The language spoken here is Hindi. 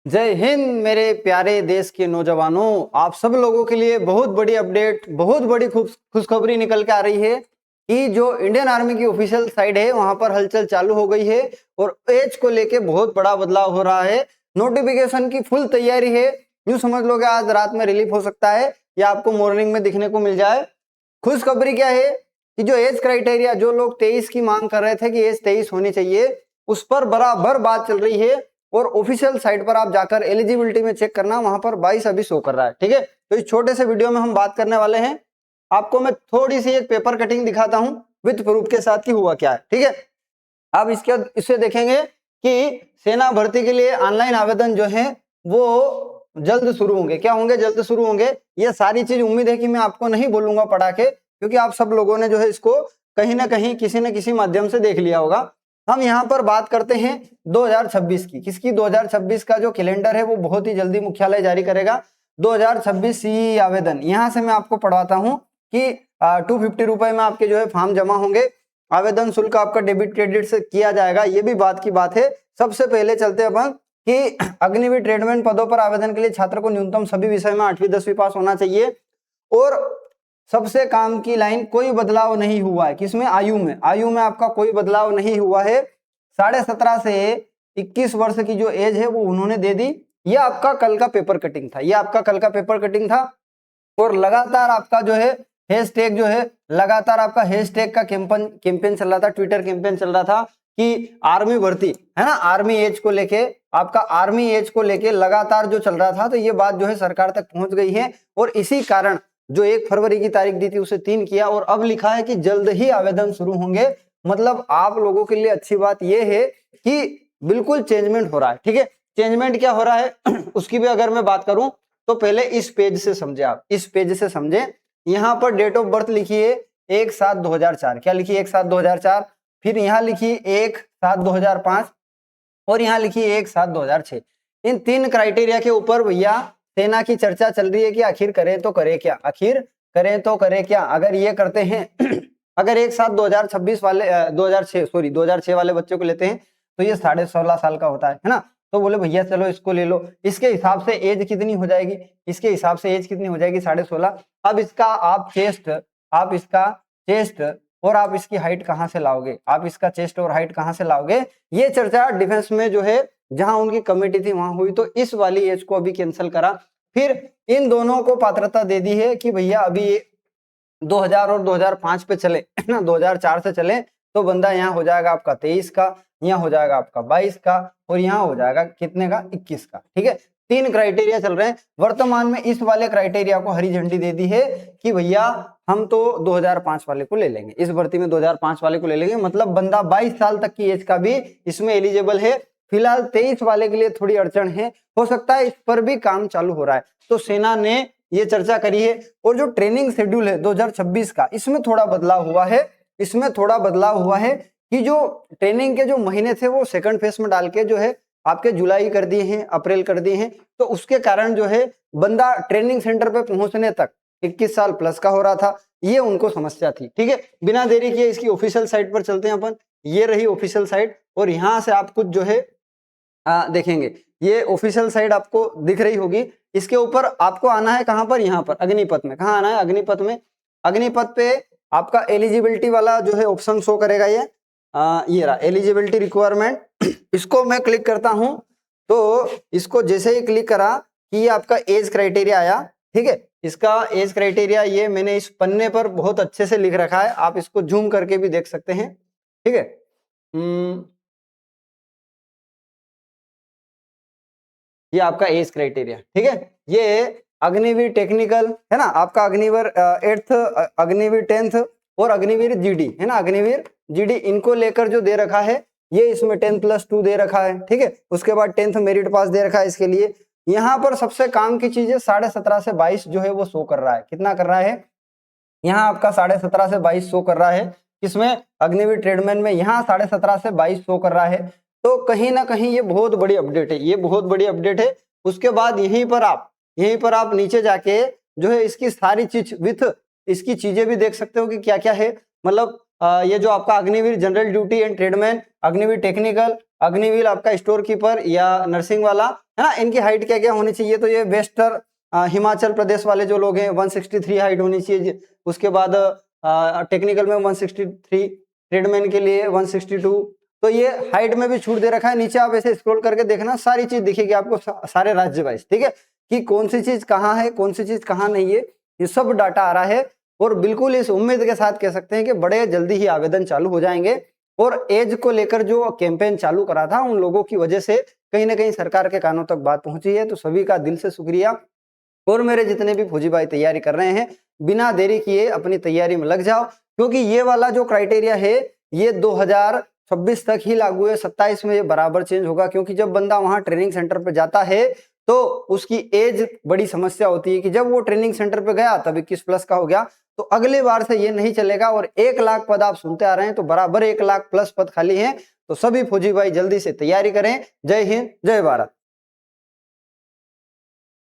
जय हिंद मेरे प्यारे देश के नौजवानों। आप सब लोगों के लिए बहुत बड़ी अपडेट, बहुत बड़ी खुशखबरी निकल के आ रही है कि जो इंडियन आर्मी की ऑफिशियल साइट है वहां पर हलचल चालू हो गई है और एज को लेके बहुत बड़ा बदलाव हो रहा है। नोटिफिकेशन की फुल तैयारी है। यूं समझ लो कि आज रात में रिलीफ हो सकता है या आपको मॉर्निंग में दिखने को मिल जाए। खुशखबरी क्या है कि जो एज क्राइटेरिया, जो लोग 23 की मांग कर रहे थे कि एज 23 होनी चाहिए, उस पर बराबर बात चल रही है और ऑफिशियल साइट पर आप जाकर एलिजिबिलिटी में चेक करना, वहां पर 22 अभी शो कर रहा है। ठीक है, तो इस छोटे से वीडियो में हम बात करने वाले हैं। आपको मैं थोड़ी सी एक पेपर कटिंग दिखाता हूं विद प्रूफ के साथ कि हुआ क्या है। ठीक है, अब इससे देखेंगे कि सेना भर्ती के लिए ऑनलाइन आवेदन जो है वो जल्द शुरू होंगे। क्या होंगे? जल्द शुरू होंगे। ये सारी चीज उम्मीद है कि मैं आपको नहीं बोलूंगा पढ़ा के, क्योंकि आप सब लोगों ने जो है इसको कहीं ना कहीं किसी न किसी माध्यम से देख लिया होगा। हम यहाँ पर बात करते हैं 2026 की। किसकी? 2026 का जो कैलेंडर है वो बहुत ही जल्दी मुख्यालय जारी करेगा। 2026 सीई आवेदन, यहाँ से मैं आपको पढ़ाता हूँ कि 250 रुपए में आपके जो है फॉर्म जमा होंगे। आवेदन शुल्क आपका डेबिट क्रेडिट से किया जाएगा। ये भी बात की बात है। सबसे पहले चलते अपन कि अग्निवीर ट्रेडमैन पदों पर आवेदन के लिए छात्र को न्यूनतम सभी विषय में 8वीं 10वीं पास होना चाहिए। और सबसे काम की लाइन, कोई बदलाव नहीं हुआ है। किसमें? आयु में। आयु में आपका कोई बदलाव नहीं हुआ है। 17.5 से 21 वर्ष की जो एज है वो उन्होंने दे दी। ये आपका कल का पेपर कटिंग था। ये आपका कल का पेपर कटिंग था। और लगातार आपका जो है हैशटैग जो है, लगातार आपका हैशटैग का कैंपेन चल रहा था, ट्विटर कैंपेन चल रहा था कि आर्मी भर्ती है ना, आर्मी एज को लेके, आपका आर्मी एज को लेके लगातार जो चल रहा था। तो ये बात जो है सरकार तक पहुंच गई है और इसी कारण जो 1 फरवरी की तारीख दी थी उसे 3 किया और अब लिखा है कि जल्द ही आवेदन शुरू होंगे। मतलब आप लोगों के लिए अच्छी बात यह है कि बिल्कुल चेंजमेंट हो रहा है। ठीक है, चेंजमेंट क्या हो रहा है उसकी भी अगर मैं बात करूं तो पहले इस पेज से समझे। आप इस पेज से समझे। यहाँ पर डेट ऑफ बर्थ लिखी है 1/7/2004। क्या लिखी? 1/7/2004। फिर यहाँ लिखी 1/7/2005 और यहाँ लिखी 1/7/2006। इन 3 क्राइटेरिया के ऊपर भैया सेना की चर्चा चल रही है कि आखिर करें तो करें क्या, आखिर करें तो करें क्या। अगर ये करते हैं अगर 1/7/2026 वाले 2006 वाले बच्चे को लेते हैं तो ये 16.5 साल का होता है ना। तो बोले भैया चलो इसको ले लो। इसके हिसाब से एज कितनी हो जाएगी? इसके हिसाब से एज कितनी हो जाएगी? 16.5। अब इसका आप चेस्ट और आप इसकी हाइट कहां से लाओगे? आप इसका चेस्ट और हाइट कहां से लाओगे? ये चर्चा डिफेंस में जो है जहां उनकी कमेटी थी वहां हुई, तो इस वाली एज को अभी कैंसिल करा। फिर इन दोनों को पात्रता दे दी है कि भैया अभी 2000 और 2005 पे चले ना, 2004 से चले तो बंदा यहाँ हो जाएगा आपका 23 का, यहाँ हो जाएगा आपका 22 का और यहाँ हो जाएगा कितने का? 21 का। ठीक है, 3 क्राइटेरिया चल रहे हैं वर्तमान में। इस वाले क्राइटेरिया को हरी झंडी दे दी है कि भैया हम तो 2005 वाले को ले लेंगे, इस भर्ती में 2005 वाले को ले लेंगे। मतलब बंदा 22 साल तक की एज का भी इसमें एलिजिबल है। फिलहाल 23 वाले के लिए थोड़ी अड़चन है, हो सकता है इस पर भी काम चालू हो रहा है। तो सेना ने ये चर्चा करी है। और जो ट्रेनिंग शेड्यूल है 2026 का, इसमें थोड़ा बदलाव हुआ है। इसमें थोड़ा बदलाव हुआ है कि जो ट्रेनिंग के जो महीने थे वो सेकंड फेज में डाल के जो है आपके जुलाई कर दिए हैं, अप्रैल कर दिए हैं। तो उसके कारण जो है बंदा ट्रेनिंग सेंटर पे पहुंचने तक 21 साल प्लस का हो रहा था। ये उनको समस्या थी। ठीक है, बिना देरी किए इसकी ऑफिशियल साइट पर चलते हैं अपन। ये रही ऑफिशियल साइट और यहाँ से आप कुछ जो है देखेंगे। ये ऑफिशियल साइट आपको दिख रही होगी। इसके ऊपर आपको आना है कहां पर? यहाँ पर अग्निपथ में। कहाँ आना है? अग्निपथ में। अग्निपथ पे आपका एलिजिबिलिटी वाला जो है ऑप्शन शो करेगा। ये रहा एलिजिबिलिटी रिक्वायरमेंट। इसको मैं क्लिक करता हूं तो इसको जैसे ही क्लिक करा कि ये आपका एज क्राइटेरिया आया। ठीक है, इसका एज क्राइटेरिया ये मैंने इस पन्ने पर बहुत अच्छे से लिख रखा है, आप इसको जूम करके भी देख सकते हैं। ठीक है, ये आपका एज क्राइटेरिया। ठीक है, ये अग्निवीर टेक्निकल है ना, आपका अग्निवीर 8th, अग्निवीर 10th और अग्निवीर जीडी है ना, अग्निवीर जीडी, इनको लेकर जो दे रखा है ये इसमें 10+2 दे रखा है। ठीक है, उसके बाद 10th मेरिट पास दे रखा है इसके लिए। यहाँ पर सबसे काम की चीज है 17.5 से 22 जो है वो शो कर रहा है। कितना कर रहा है? यहाँ आपका 17.5 से 22 शो कर रहा है। किसमें? अग्निवीर ट्रेडमैन में। यहाँ 17.5 से 22 शो कर रहा है। तो कहीं ना कहीं ये बहुत बड़ी अपडेट है, ये बहुत बड़ी अपडेट है। उसके बाद यहीं पर आप नीचे जाके जो है इसकी सारी चीज विथ इसकी चीजें भी देख सकते हो कि क्या क्या है। मतलब ये जो आपका Agniveer general duty and tradesman, Agniveer technical, Agniveer आपका स्टोर कीपर या नर्सिंग वाला है ना, इनकी हाइट क्या क्या होनी चाहिए, तो ये वेस्टर हिमाचल प्रदेश वाले जो लोग हैं 163 हाइट होनी चाहिए। उसके बाद टेक्निकल में 163, ट्रेडमैन के लिए 162। तो ये हाइट में भी छूट दे रखा है। नीचे आप ऐसे स्क्रॉल करके देखना, सारी चीज दिखेगी आपको, सारे राज्य वाइज, ठीक है, कि कौन सी चीज कहाँ है, कौन सी चीज कहाँ नहीं है, ये सब डाटा आ रहा है। और बिल्कुल इस उम्मीद के साथ कह सकते हैं कि बड़े जल्दी ही आवेदन चालू हो जाएंगे। और एज को लेकर जो कैंपेन चालू करा था उन लोगों की वजह से कहीं ना कहीं सरकार के कानों तक बात पहुंची है, तो सभी का दिल से शुक्रिया। और मेरे जितने भी फौजी भाई तैयारी कर रहे हैं, बिना देरी किए अपनी तैयारी में लग जाओ, क्योंकि ये वाला जो क्राइटेरिया है ये 2026 तक ही लागू है, 27 में ये बराबर चेंज होगा। क्योंकि जब बंदा वहां ट्रेनिंग सेंटर पे जाता है तो उसकी एज बड़ी समस्या होती है कि जब वो ट्रेनिंग सेंटर पे गया तब 21 प्लस का हो गया, तो अगले बार से ये नहीं चलेगा। और 1 लाख पद आप सुनते आ रहे हैं, तो बराबर 1 लाख प्लस पद खाली हैं। तो सभी फौजी भाई जल्दी से तैयारी करें। जय हिंद, जय भारत।